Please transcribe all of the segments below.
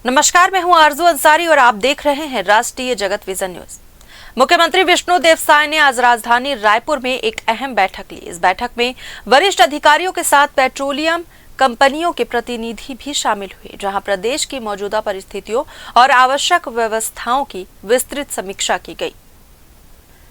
नमस्कार, मैं हूं आरजू अंसारी और आप देख रहे हैं राष्ट्रीय जगत विजन न्यूज। मुख्यमंत्री विष्णुदेव साय ने आज राजधानी रायपुर में एक अहम बैठक ली। इस बैठक में वरिष्ठ अधिकारियों के साथ पेट्रोलियम कंपनियों के प्रतिनिधि भी शामिल हुए, जहां प्रदेश की मौजूदा परिस्थितियों और आवश्यक व्यवस्थाओं की विस्तृत समीक्षा की गई।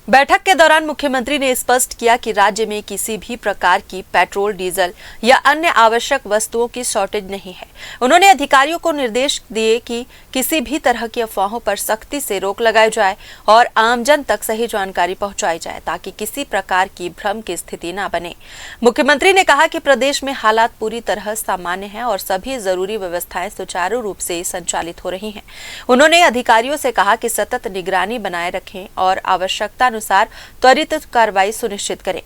बैठक के दौरान मुख्यमंत्री ने स्पष्ट किया कि राज्य में किसी भी प्रकार की पेट्रोल, डीजल या अन्य आवश्यक वस्तुओं की शॉर्टेज नहीं है। उन्होंने अधिकारियों को निर्देश दिए कि किसी भी तरह की अफवाहों पर सख्ती से रोक लगाई जाए और आमजन तक सही जानकारी पहुंचाई जाए, ताकि किसी प्रकार की भ्रम की स्थिति न बने। मुख्यमंत्री ने कहा कि प्रदेश में हालात पूरी तरह सामान्य हैं और सभी जरूरी व्यवस्थाएं सुचारू रूप से संचालित हो रही हैं। उन्होंने अधिकारियों से कहा कि सतत निगरानी बनाए रखें और आवश्यकता अनुसार त्वरित कार्रवाई सुनिश्चित करें।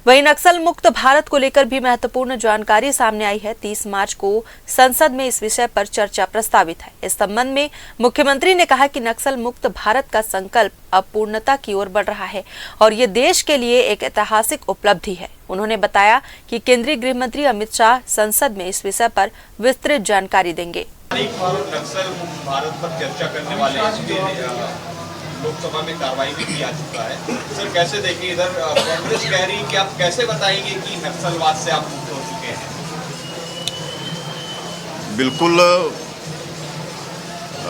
वहीं नक्सल मुक्त भारत को लेकर भी महत्वपूर्ण जानकारी सामने आई है। 30 मार्च को संसद में इस विषय पर चर्चा प्रस्तावित है। इस संबंध में मुख्यमंत्री ने कहा कि नक्सल मुक्त भारत का संकल्प अब पूर्णता की ओर बढ़ रहा है और ये देश के लिए एक ऐतिहासिक उपलब्धि है। उन्होंने बताया कि केंद्रीय गृह मंत्री अमित शाह संसद में इस विषय पर विस्तृत जानकारी देंगे। नक्सल मुक्त भारत पर चर्चा करने वाले लोकसभा में कार्रवाई भी किया चुका है। सर, कैसे देखिए, इधर कांग्रेस कह रही है कि आप कैसे बताएंगे कि नक्सलवाद से आप मुक्त हो चुके हैं? बिल्कुल,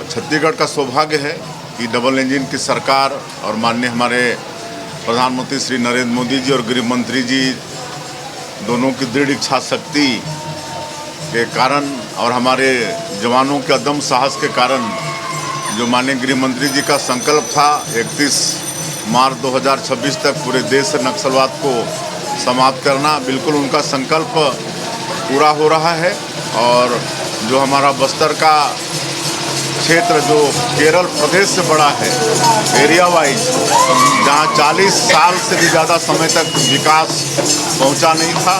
छत्तीसगढ़ का सौभाग्य है कि डबल इंजन की सरकार और माननीय हमारे प्रधानमंत्री श्री नरेंद्र मोदी जी और गृह मंत्री जी दोनों की दृढ़ इच्छा शक्ति के कारण और हमारे जवानों के अदम्य साहस के कारण जो माननीय गृह मंत्री जी का संकल्प था 31 मार्च 2026 तक पूरे देश से नक्सलवाद को समाप्त करना, बिल्कुल उनका संकल्प पूरा हो रहा है। और जो हमारा बस्तर का क्षेत्र जो केरल प्रदेश से बड़ा है एरिया वाइज, जहाँ 40 साल से भी ज़्यादा समय तक विकास पहुँचा नहीं था,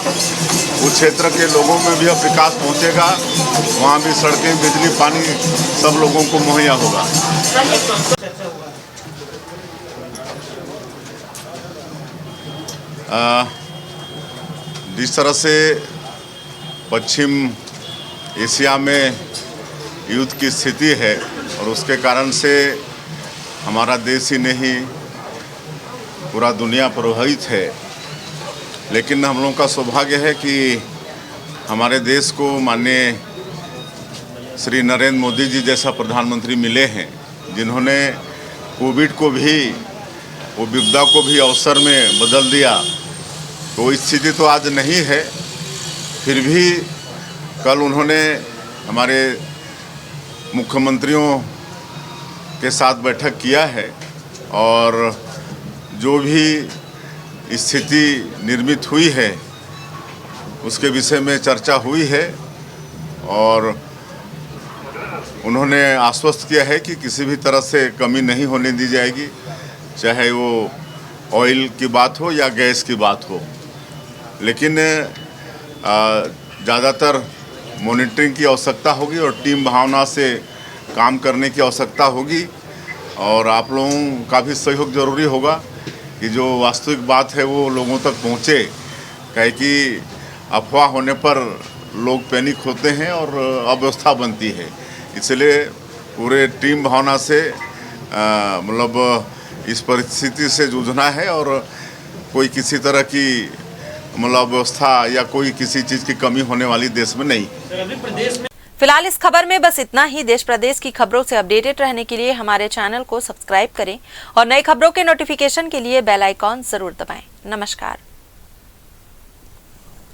उस क्षेत्र के लोगों में भी अब विकास पहुँचेगा। वहाँ भी सड़कें, बिजली, पानी सब लोगों को मुहैया होगा। जिस तरह से पश्चिम एशिया में युद्ध की स्थिति है और उसके कारण से हमारा देश ही नहीं पूरा दुनिया प्रभावित है, लेकिन हम लोगों का सौभाग्य है कि हमारे देश को माननीय श्री नरेंद्र मोदी जी जैसा प्रधानमंत्री मिले हैं, जिन्होंने कोविड को भी, वो विपदा को भी अवसर में बदल दिया। तो स्थिति तो आज नहीं है, फिर भी कल उन्होंने हमारे मुख्यमंत्रियों के साथ बैठक किया है और जो भी स्थिति निर्मित हुई है उसके विषय में चर्चा हुई है और उन्होंने आश्वस्त किया है कि किसी भी तरह से कमी नहीं होने दी जाएगी, चाहे वो ऑयल की बात हो या गैस की बात हो। लेकिन ज़्यादातर मॉनिटरिंग की आवश्यकता होगी और टीम भावना से काम करने की आवश्यकता होगी और आप लोगों का भी सहयोग जरूरी होगा कि जो वास्तविक बात है वो लोगों तक पहुँचे। कहे कि अफवाह होने पर लोग पैनिक होते हैं और अव्यवस्था बनती है, इसलिए पूरे टीम भावना से मतलब इस परिस्थिति से जूझना है और कोई किसी तरह की मतलब व्यवस्था या कोई किसी चीज़ की कमी होने वाली देश में नहीं। फिलहाल इस खबर में बस इतना ही। देश प्रदेश की खबरों से अपडेटेड रहने के लिए हमारे चैनल को सब्सक्राइब करें और नई खबरों के नोटिफिकेशन के लिए बेल आइकॉन जरूर दबाएं। नमस्कार।